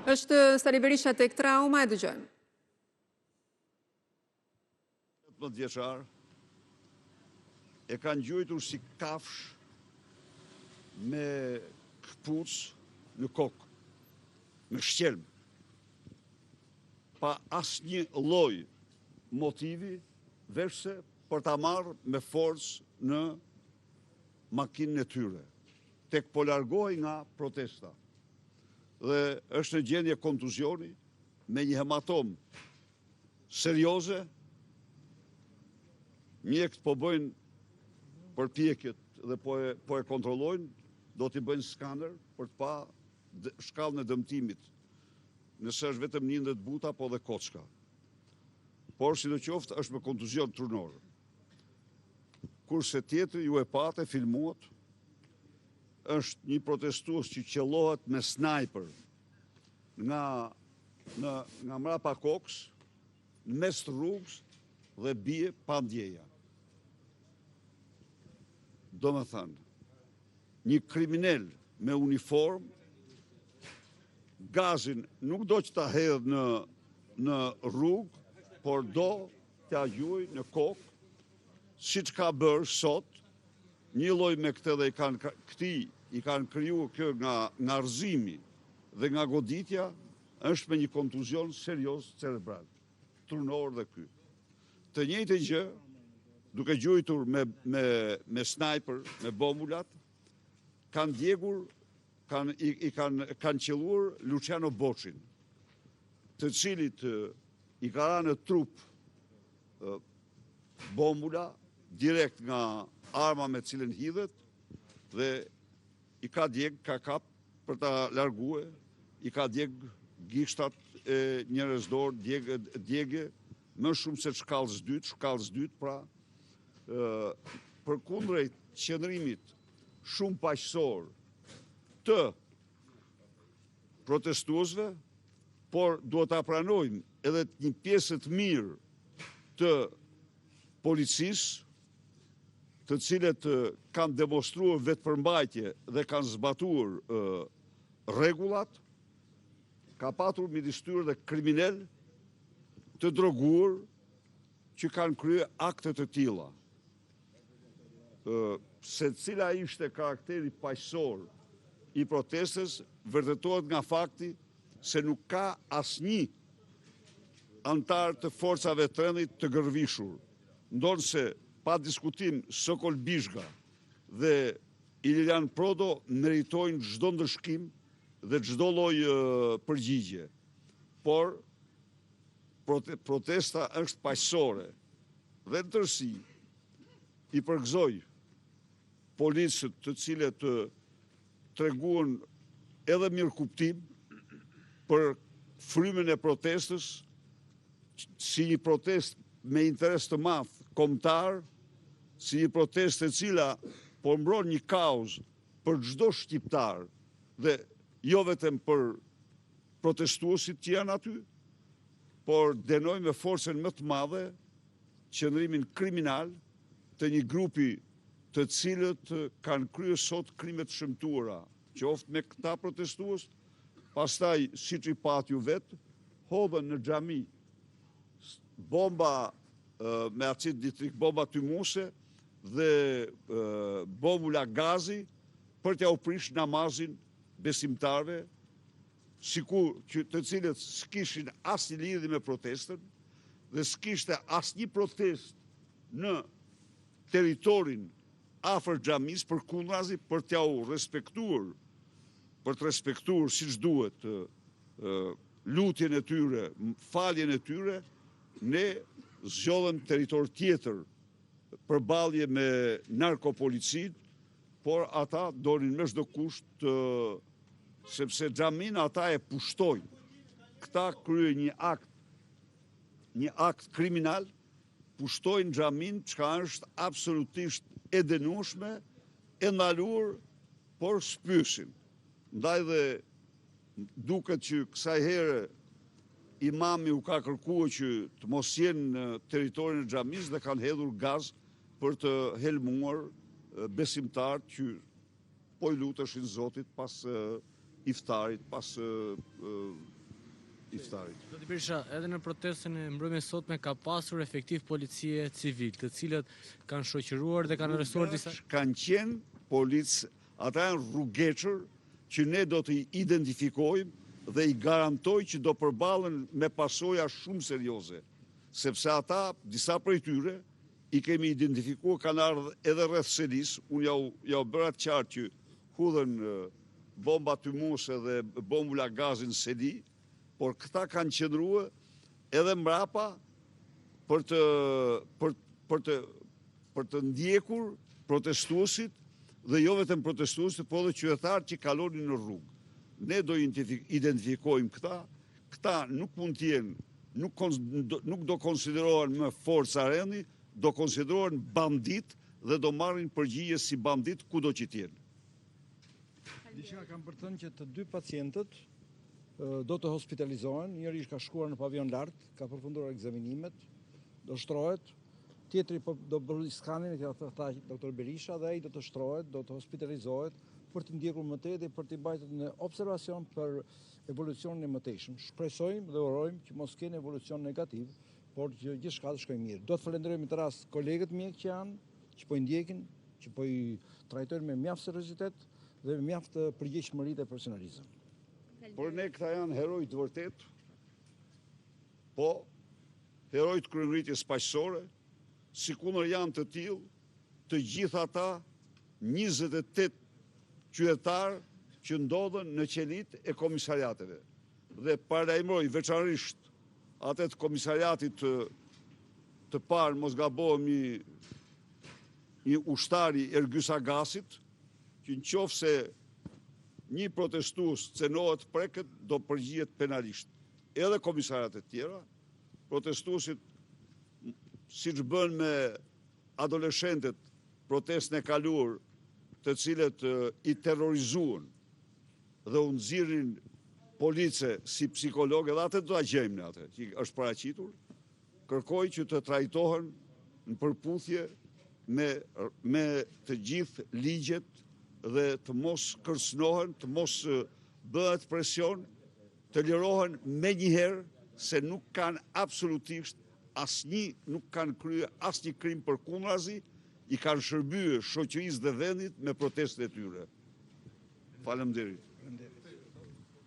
Është Sali Berisha tek trauma, e dëgjojmë. 17 vjeçar e kanë gjujtur si kafsh me këpuc në kokë, me shqelm, pa asnjë lloj motivi veçse për ta marrë me forcë në makinën e tyre, tek po largohej nga protesta. Dhe është në gjendje kontuzioni me një hematom serioze. Mjekët po bëjnë përpjekjet dhe po e kontrollojnë, do t'i bëjnë skaner për të pa shkallën e dëmtimit, nëse është vetëm një ndët buta, po dhe kocka. Por sidoqoftë është me kontuzion trunor. Kurse tjetri ju e pate, filmuat, është një protestues që qellohet me snajper nga mrapa kokës, mes të rrugës dhe bie pa ndjeja. Do me thënë, një kriminel me uniform, gazin nuk do që ta hedh në rrugë, por do t'ja gjuj në kokë, si që ka bërë sot, një lloj me këtë dhe i kanë kriju kjo nga rëzimi dhe nga goditja, është me një kontuzion serios cerebral, trunor dhe ky. Të njëjtë gjë, duke gjujtur me snajper, me bombulat, kanë djegur, kanë qelluar Luciano Boçin, të cilit i ka rënë në trup bombula direkt nga arma me cilën hidhet dhe i ka djeg, ka kap për ta largue, i ka djeg gishtat e njerëzdor, djegë më shumë se shkallës dytë, pra përkundrejt qëndrimit shumë paqësor të protestuesve, por duhet ta pranojmë edhe një pjesë të mirë të policisë, të cilët kanë demonstruar vetëpërmbajtje dhe kanë zbatuar rregullat, ka patur midis tyre dhe kriminal të droguar që kanë kryer akte të tilla. Se cila ishte karakteri paqësor i protestës, vërtetohet nga fakti se nuk ka asnjë antar të forcave të rendit të gërvishur, ndonse pa diskutim Sokol Bishga dhe Ililian Prodo meritojnë çdo ndëshkim dhe çdo lloj përgjigje. Por protesta është paqësore dhe në tërësi i përgëzoj policët të cilët treguan edhe mirëkuptim për frymën e protestës, si një protestë me interes të madh kombëtar, si një protestë e cila po mbron një kauzë për çdo shqiptar dhe jo vetëm për protestuesit që janë aty, por denoj me forcën më të madhe qëndrimin kriminal të një grupi të cilët kanë kryer sot krime të shëmtuara, qoftë me këta protestues, pastaj siç i pat ju vetë, hodhën në xhami bomba me acid nitrik, bomba tymuse dhe bombula gazi për t'ja u prish namazin besimtarve, sikur që të cilët s'kishin asnjë lidhje me protestën dhe s'kishte asnjë protestë në territorin afër xhamisë, përkundrazi për t'ja u respektuar, për të respektuar siç duhet lutjen e tyre, faljen e tyre, ne zgjodhem territor tjetër përballje me narkopolicin, por ata donin me çdo kusht sepse xhamin ata e pushtojnë. Këta kryen një akt kriminal, pushtojnë xhamin, çka është absolutisht e dënueshme, e ndaluar, por shpyesin. Ndaj dhe duket që kësaj here imami u ka kërkuar që të mos jenë në territorin e xhamisë dhe kanë hedhur gaz për të helmuar besimtarët që po i luteshin Zotit pas iftarit, pas iftarit. Zoti Berisha, edhe në protestën e mbrëmjes sotme ka pasur efektiv policie civil, të cilët kanë shoqëruar dhe kanë arrestuar disa. Kanë qenë policë, ata janë rrugeçër që ne do të identifikojmë dhe i garantoj që do përballen me pasoja shumë serioze, sepse ata, disa prej tyre, i kemi identifikuar kanë ardhur edhe rreth Selis, unë jau bëra të qartë që hudhen bomba tymuse dhe bombula gazin Seli, por këta kanë qëndruar edhe mbrapa për të ndjekur protestuesit dhe jo vetëm protestuesit, por edhe qytetarët që kalonin në rrugë. Ne do identifikojmë këta nuk mund të jenë, nuk do konsiderohen më forca rendi, do konsiderohen bandit dhe do marrin përgjigje si bandit kudo që t'jenë. Diçka kam për thënë që të dy pacientët do të hospitalizohen, njëri ka shkuar në pavion lart, ka përfunduar ekzaminimet, do shtrohet, tjetri do bëri skanin, ka thënë doktor Berisha, dhe ai do të shtrohet, do të hospitalizohet për të ndjekur më tej dhe për të mbajtur në observacion për evolucionin e mëtejshëm. Shpresojmë dhe urojmë që mos kenë evolucion negativ, por që gjithçka të shkojë mirë. Do të falenderojmë në të rast kolegët mjek që janë, që po i ndjekin, që po i trajtojnë me mjaft seriozitet dhe me mjaft përgjegjësi dhe profesionalizëm. Por ne këta janë herojt vërtet, po herojt kryengritjes paqësore, sikundër janë të tillë të gjithë ata 28 qytetarë që ndodhen në qelit e komisariateve. Dhe paralajmëroj veçanërisht atë të komisariatit të parë, mos gabohemi, një ushtari Ergys Agasit, që në qoftë se një protestues cenohet preket, do përgjihet penalisht. Edhe komisariat e tjera, protestuesit, siç bën me adoleshentet protestën e kaluar, të cilët i terrorizuan dhe u nxirrin police si psikologë, dhe atë do ta gjejmë ne atë, që është paraqitur, kërkoj që të trajtohen në përputhje me të gjithë ligjet dhe të mos kërcënohen, të mos bëhet presion, të lirohen menjëherë se nuk kanë absolutisht nuk kanë kryer asnjë krim përkundrazi, i kanë shërbyer shoqërisë dhe vendit me protestet e tyre. Faleminderit.